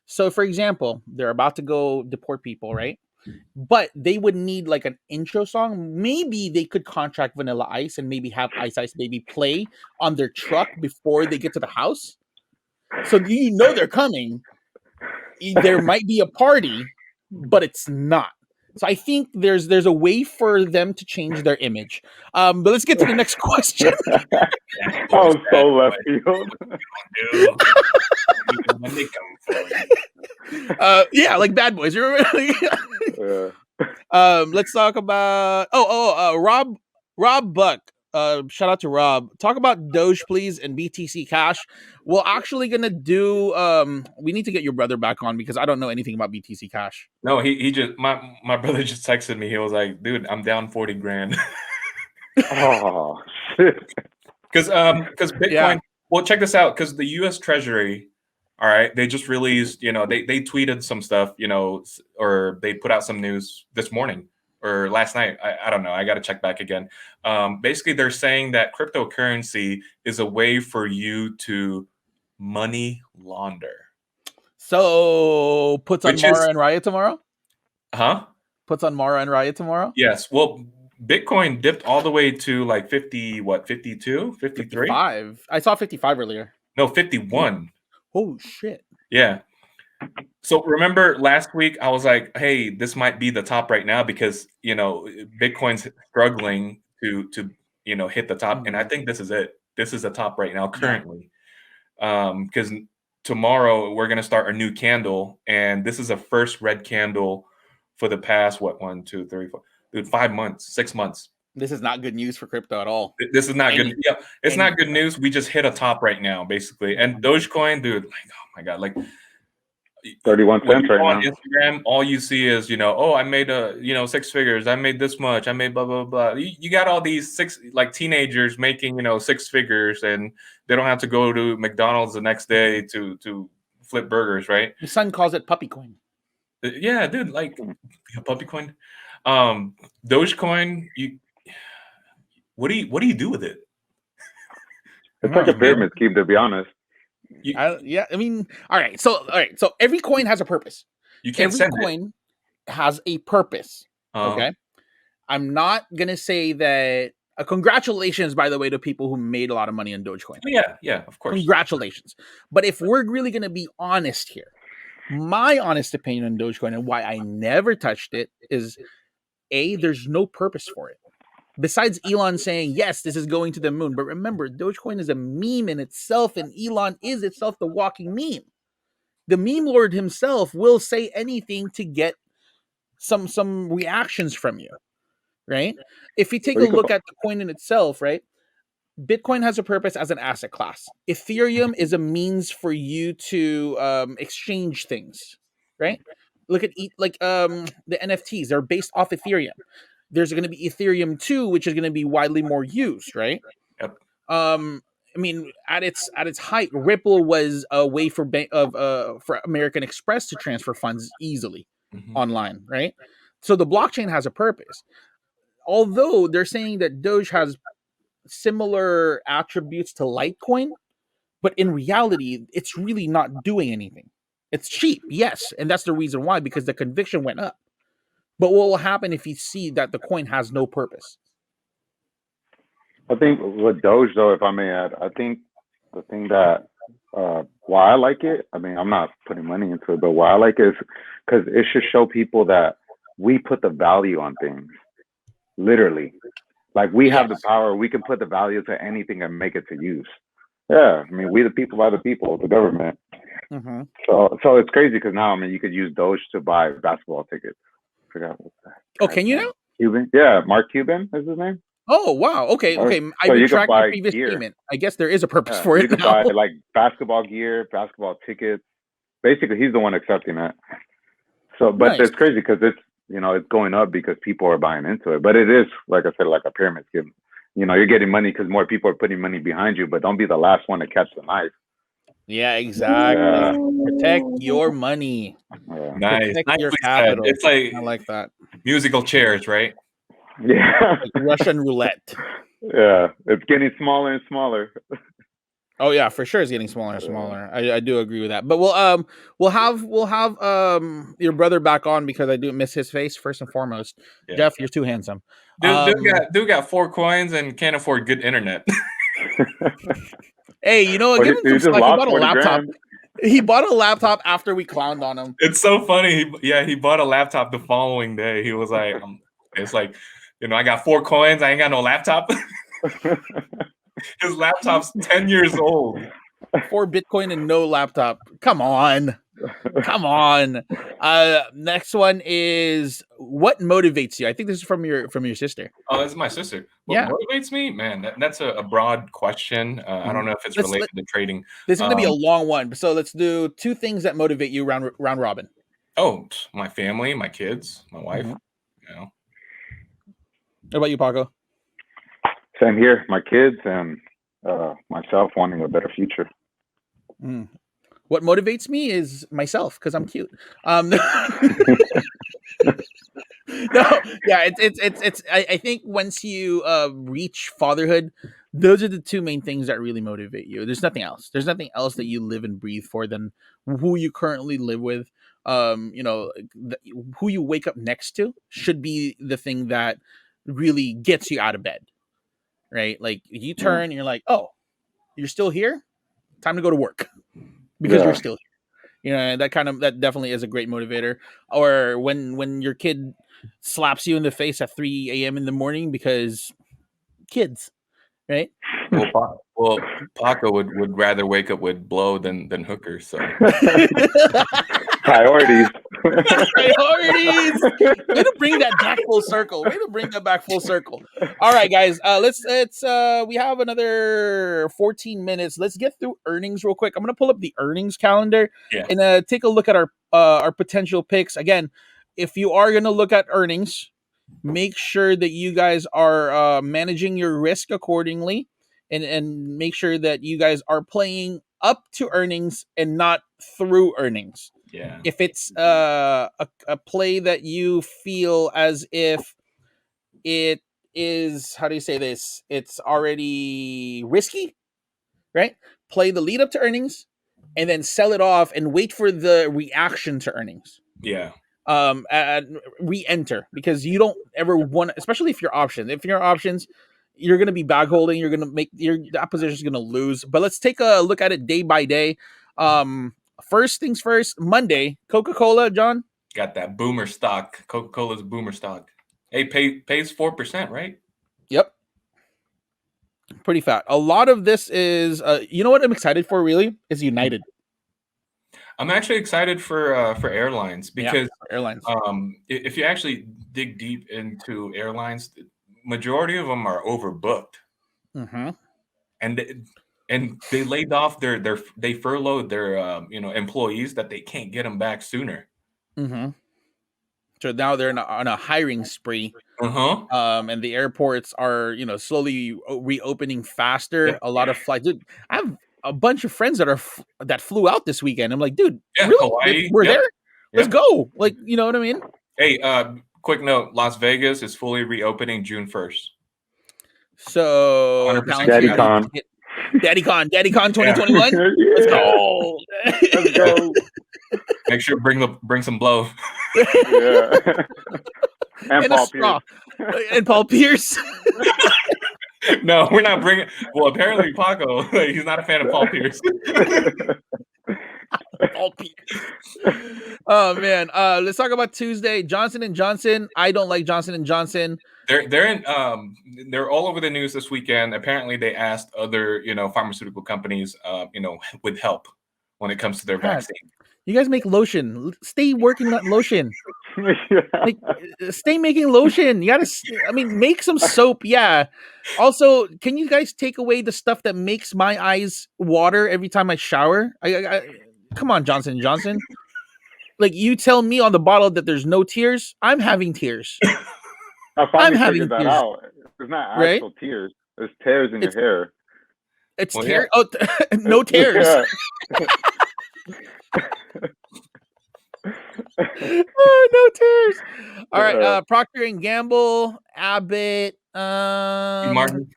So, for example, they're about to go deport people, right? But they would need like an intro song. Maybe they could contract Vanilla Ice and maybe have Ice Ice Baby play on their truck before they get to the house. So you know they're coming. There might be a party, but it's not. So I think there's a way for them to change their image. But let's get to the next question. I was so left field. When they come for you. Yeah, like Bad Boys. You remember? Let's talk about Rob Buck. Shout out to Rob. Talk about Doge, please, and BTC Cash. We're actually gonna do. We need to get your brother back on because I don't know anything about BTC Cash. No, he just my brother just texted me. He was like, "Dude, I'm down 40 grand." Oh shit! Because Bitcoin. Yeah. Well, check this out. Because the U.S. Treasury, all right, they just released. You know, they tweeted some stuff. You know, or they put out some news this morning or last night. I don't know. I got to check back again. Basically, they're saying that cryptocurrency is a way for you to money launder. So puts on Mara and Riot tomorrow? Huh? Puts on Mara and Riot tomorrow? Yes. Well, Bitcoin dipped all the way to like 50, what, 52, 53? 55. I saw 55 earlier. No, 51. Oh, shit. Yeah. So remember last week, I was like, hey, this might be the top right now because, you know, Bitcoin's struggling to you know, hit the top. Mm-hmm. And I think this is it. This is the top right now currently. Because tomorrow we're going to start a new candle. And this is a first red candle for the past, what, 1, 2, 3, 4, dude, 5 months, 6 months. This is not good news for crypto at all. This is not good. Yeah, it's not good news. We just hit a top right now, basically. And Dogecoin, dude, like, oh my God, like 31 cents right on now. Instagram, all you see is, you know, oh, I made you know, 6 figures. I made this much. I made blah, blah, blah. You got all these teenagers making, you know, 6 figures and they don't have to go to McDonald's the next day to flip burgers, right? My son calls it puppy coin. Yeah, dude, like puppy coin. Dogecoin, what do you do with it? It's like a pyramid scheme, to be honest. I mean, all right. So every coin has a purpose. You can't every coin has a purpose. Okay. I'm not gonna say that. Congratulations, by the way, to people who made a lot of money on Dogecoin. Yeah, of course. Congratulations. But if we're really gonna be honest here, my honest opinion on Dogecoin and why I never touched it is, there's no purpose for it. Besides Elon saying, yes, this is going to the moon. But remember, Dogecoin is a meme in itself, and Elon is itself the walking meme. The meme lord himself will say anything to get some reactions from you, right? If you take a look at the coin in itself, right? Bitcoin has a purpose as an asset class. Ethereum is a means for you to exchange things, right? Look at the NFTs. They're based off Ethereum. There's going to be Ethereum 2, which is going to be widely more used, right? Yep. I mean, at its height, Ripple was a way for American Express to transfer funds easily online, right? So the blockchain has a purpose. Although they're saying that Doge has similar attributes to Litecoin, but in reality, it's really not doing anything. It's cheap, yes, and that's the reason why, because the conviction went up. But what will happen if you see that the coin has no purpose? I think with Doge, though, if I may add, I think the thing that why I like it, I mean, I'm not putting money into it, but why I like it is because it should show people that we put the value on things, literally. Like we have the power, we can put the value to anything and make it to use. Yeah, I mean, we the people by the people, the government. Mm-hmm. So it's crazy because now, I mean, you could use Doge to buy basketball tickets. I forgot what that. Oh, can you now? Cuban? Yeah, Mark Cuban is his name. Oh, wow. Okay. I retract my previous statement. I guess there is a purpose for it. You can buy like basketball gear, basketball tickets. Basically, he's the one accepting that. So, but it's crazy because it's, you know, it's going up because people are buying into it. But it is, like I said, like a pyramid scheme. You know, you're getting money because more people are putting money behind you, but don't be the last one to catch the knife. Yeah, exactly. Protect your money. Yeah. Nice. Protect Nicely your said. capital. It's like I like that. musical chairs, right? Yeah. Like Russian roulette. Yeah. It's getting smaller and smaller. Oh yeah, for sure it's getting smaller and smaller. I do agree with that. But we'll have your brother back on because I do miss his face first and foremost. Yeah. Jeff, you're too handsome. Dude got 4 coins and can't afford good internet. Hey, you know what? Give him some He just slack. He lost bought a 40 laptop. grand. He bought a laptop after we clowned on him. It's so funny. He bought a laptop the following day. He was like, it's like, I got 4 coins. I ain't got no laptop. His laptop's 10 years old. 4 Bitcoin and no laptop. Come on. Come on. Next one is what motivates you? I think this is from your sister. Oh, this is my sister. What Yeah. motivates me? Man, that's a broad question. I don't know if it's related to trading. This is going to be a long one. So let's do 2 things that motivate you round robin. Oh, my family, my kids, my wife. What about you, Paco? Same here. My kids and myself wanting a better future. What motivates me is myself because I'm cute. No, yeah, it's. I think once you reach fatherhood, those are the 2 main things that really motivate you. There's nothing else. There's nothing else that you live and breathe for than who you currently live with. Who you wake up next to should be the thing that really gets you out of bed, right? Like you turn and you're like, oh, you're still here? Time to go to work because you're still here. That definitely is a great motivator. Or when your kid slaps you in the face at 3 a.m. in the morning because kids, right? Well, Paco would rather wake up with blow than hooker. So Priorities. Priorities. Way to bring that back full circle. All right, guys. Let's we have another 14 minutes. Let's get through earnings real quick. I'm gonna pull up the earnings calendar and take a look at our potential picks. Again, if you are gonna look at earnings, make sure that you guys are managing your risk accordingly, and make sure that you guys are playing up to earnings and not through earnings. Yeah. If it's a play that you feel as if it is, how do you say this? It's already risky, right? Play the lead up to earnings and then sell it off and wait for the reaction to earnings. Yeah. Re-enter, because you don't ever want, especially if your options, you're going to be bag holding, you're going to make that position is going to lose. But let's take a look at it day by day. First things first, Monday, Coca-Cola, John. Got that boomer stock. Coca-Cola's boomer stock. Hey, pays 4%, right? Yep. Pretty fat. A lot of this is, you know what I'm excited for really? Is United. I'm actually excited for airlines because airlines. If you actually dig deep into airlines, the majority of them are overbooked. And they laid off they furloughed their employees that they can't get them back sooner. So now they're on a hiring spree. And the airports are slowly reopening faster. A lot of flights. Dude, I have a bunch of friends that flew out this weekend. I'm like, dude, really? Hawaii, we're there? Let's go. Like, you know what I mean? Hey, quick note, Las Vegas is fully reopening June 1st. So Daddy Con 2021. Let's go. Let's go. Make sure bring some blow. And Paul Pierce. And Paul Pierce. No, we're not bringing. Well, apparently Paco, he's not a fan of Paul Pierce. Paul Pierce. Oh man, let's talk about Tuesday. Johnson & Johnson. I don't like Johnson & Johnson. They're all over the news this weekend. Apparently, they asked other pharmaceutical companies with help when it comes to their vaccine. You guys make lotion. Stay working on lotion. Like, stay making lotion. You gotta. Make some soap. Yeah. Also, can you guys take away the stuff that makes my eyes water every time I shower? Come on, Johnson & Johnson. Like, you tell me on the bottle that there's no tears. I'm having tears. I finally figured that out. It's not actual tears. There's tears in your hair. It's Well, tear. Oh, no tears. Yeah. Oh, no tears. All right. Yeah. Procter and Gamble, Abbott, Martin.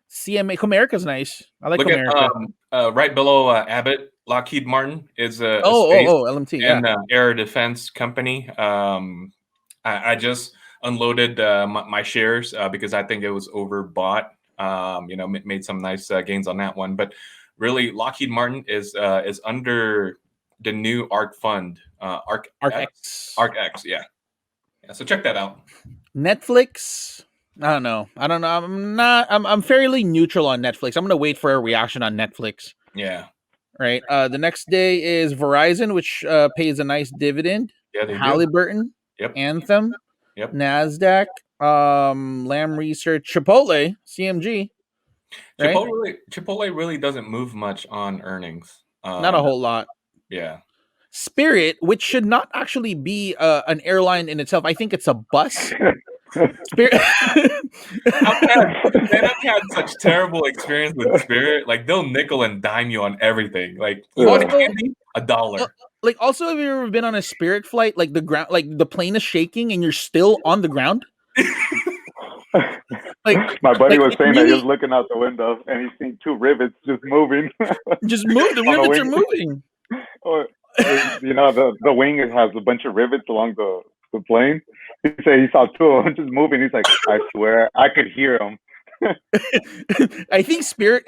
CMA. Comerica's nice. I like Look at Comerica. right below Abbott. Lockheed Martin is a space LMT. Yeah. and air defense company. I just unloaded my shares because I think it was overbought. Made some nice gains on that one. But really, Lockheed Martin is under the new ARK fund. ARK X. X. Yeah. So check that out. Netflix. I don't know. I'm fairly neutral on Netflix. I'm gonna wait for a reaction on Netflix. Yeah. Right. The next day is Verizon, which pays a nice dividend. Yeah, they do. Halliburton. Yep. Anthem. Yep. NASDAQ. Lamb Research. Chipotle. CMG. Right? Chipotle really doesn't move much on earnings. Not a whole lot. Yeah. Spirit, which should not actually be an airline in itself. I think it's a bus. Spirit. I've had such terrible experience with Spirit. Like they'll nickel and dime you on everything. Like you want candy, $1. Like also, have you ever been on a Spirit flight? Like the ground, like the plane is shaking and you're still on the ground. Like my buddy was saying really, that he was looking out the window and he's seen 2 rivets just moving. Just move. The rivets are moving. Or, the wing has a bunch of rivets along the plane. He said he saw 2 of them just moving. He's like, I swear, I could hear them. I think Spirit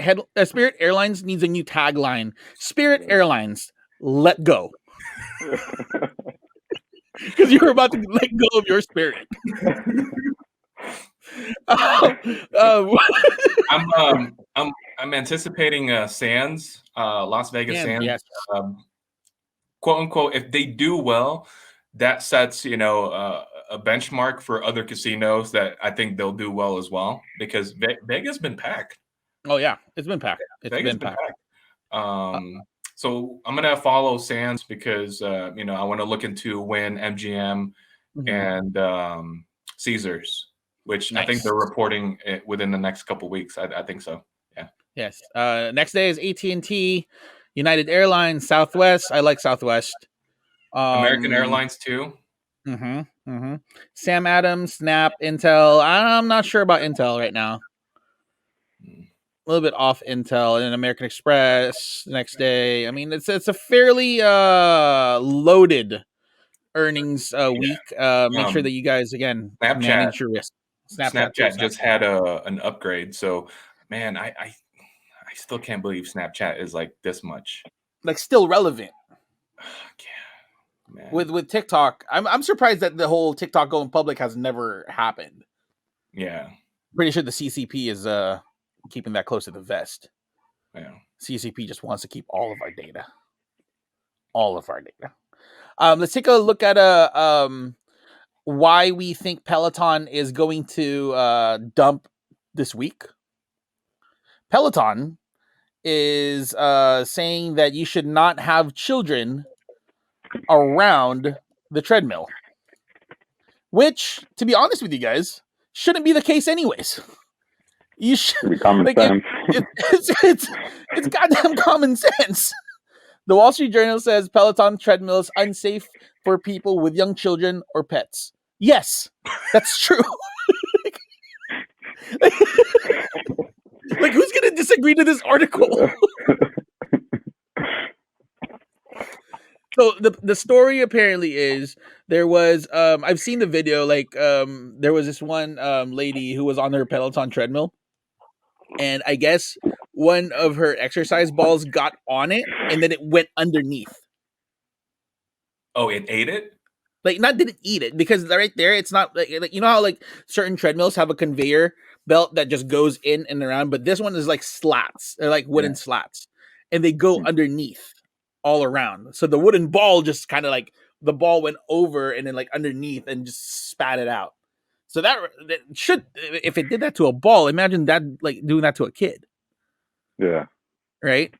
Airlines needs a new tagline. Spirit Airlines, let go. Because you're about to let go of your spirit. I'm anticipating Sands, Las Vegas Sands. Yes. Quote unquote, if they do well, that sets a benchmark for other casinos that I think they'll do well as well, because Vegas been packed. Oh yeah, it's been packed. Been packed. So I'm gonna follow Sands because I want to look into Wynn, MGM, and Caesars, which I think they're reporting within the next couple weeks. I think so. Yeah. Yes. Next day is AT&T, United Airlines, Southwest. I like Southwest. American Airlines too. Sam Adams, Snap, Intel. I'm not sure about Intel right now. A little bit off Intel, and then American Express next day. I mean, it's a fairly loaded earnings week. Make sure that you guys again manage your risk. Snapchat just had an upgrade, so man, I still can't believe Snapchat is like this much, like still relevant. Man. With TikTok, I'm surprised that the whole TikTok going public has never happened. Yeah, pretty sure the CCP is keeping that close to the vest. Yeah, CCP just wants to keep all of our data. Let's take a look at why we think Peloton is going to dump this week. Peloton is saying that you should not have children around the treadmill, which, to be honest with you guys, shouldn't be the case anyways. You should be common sense. It's goddamn common sense. The Wall Street Journal says Peloton treadmill is unsafe for people with young children or pets. Yes, that's true. Like, who's going to disagree to this article? So the story apparently is there was I've seen the video, like there was this one lady who was on her Peloton treadmill, and I guess one of her exercise balls got on it and then it went underneath. Oh, it ate it? Like, not didn't eat it, because right there it's not like you know how like certain treadmills have a conveyor belt that just goes in and around, but this one is like slats. They're like wooden slats, and they go underneath all around. So the wooden ball just kind of like the ball went over and then like underneath and just spat it out. So that should, if it did that to a ball, imagine that like doing that to a kid. Yeah. Right.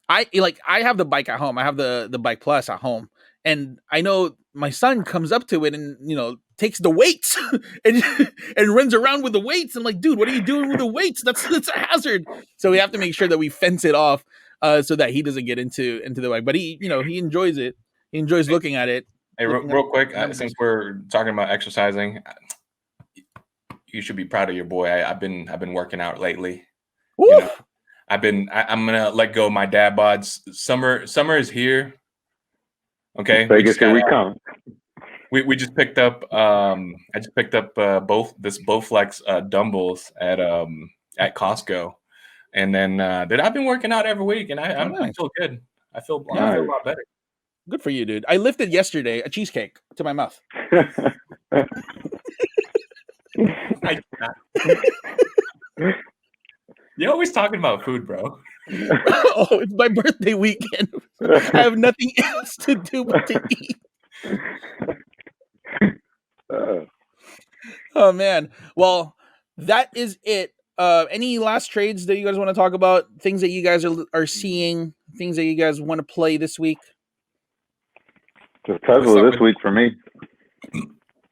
I have the bike at home. I have the Bike Plus at home, and I know my son comes up to it and takes the weights and runs around with the weights. I'm like, dude, what are you doing with the weights? That's a hazard. So we have to make sure that we fence it off so that he doesn't get into the way. But he enjoys it. He enjoys looking at it. Hey, real quick, since we're talking about exercising, you should be proud of your boy. I've been working out lately. You know, I'm gonna let go of my dad bods. Summer is here. Okay, Vegas, here we come. We just picked up. I just picked up both Bowflex dumbbells at Costco, and then I've been working out every week, and I feel good. I feel a lot better. Good for you, dude. I lifted yesterday a cheesecake to my mouth. You're always talking about food, bro. Oh, it's my birthday weekend. I have nothing else to do but to eat. Oh man. Well, that is it. Any last trades that you guys want to talk about? Things that you guys are seeing? Things that you guys want to play this week? Just Tesla this week for me.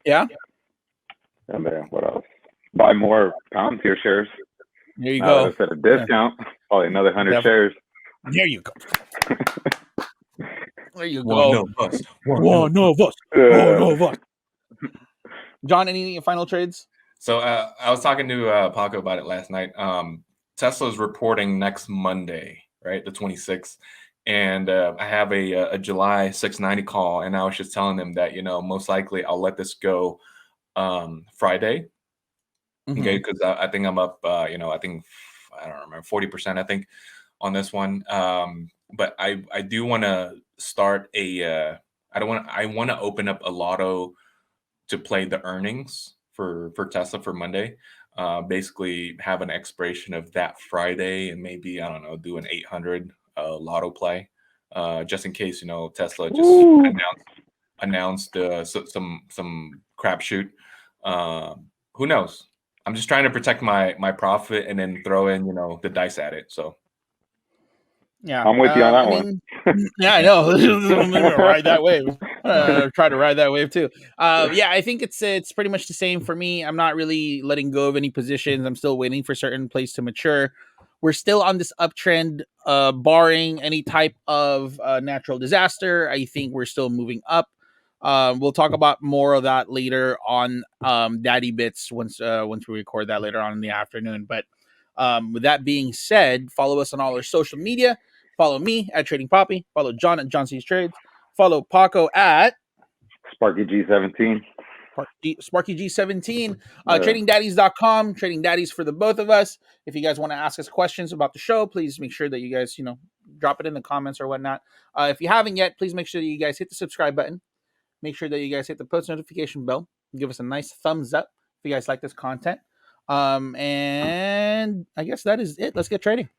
Yeah. And what else? Buy more Palantir shares. There you go. It's at a discount. Probably another 100 shares. There you go. There you One go. of us. One of us. John, any final trades? So I was talking to Paco about it last night. Tesla's reporting next Monday, right, the 26th. And I have a July 690 call, and I was just telling them that, most likely I'll let this go Friday. Mm-hmm. Okay, because I think I'm up, I think, I don't remember, 40%, I think, on this one. But I do want to start I want to open up a lotto to play the earnings for Tesla for Monday. Basically have an expiration of that Friday, and maybe, I don't know, do an 800 lotto play, just in case, Tesla just announced some crapshoot. Who knows? I'm just trying to protect my profit and then throw in, the dice at it. So yeah, I'm with you on that one. Yeah, I know. Ride that wave. Try to ride that wave too. Yeah, I think it's pretty much the same for me. I'm not really letting go of any positions. I'm still waiting for certain plays to mature. We're still on this uptrend, barring any type of natural disaster. I think we're still moving up. We'll talk about more of that later on Daddy Bits once we record that later on in the afternoon. But with that being said, follow us on all our social media. Follow me at Trading Poppy. Follow John at John C's Trades. Follow Paco at Sparky G17. Sparky G17. TradingDaddies.com. Trading Daddies for the both of us. If you guys want to ask us questions about the show, please make sure that you guys, drop it in the comments or whatnot. If you haven't yet, please make sure that you guys hit the subscribe button. Make sure that you guys hit the post notification bell. Give us a nice thumbs up if you guys like this content. And I guess that is it. Let's get trading.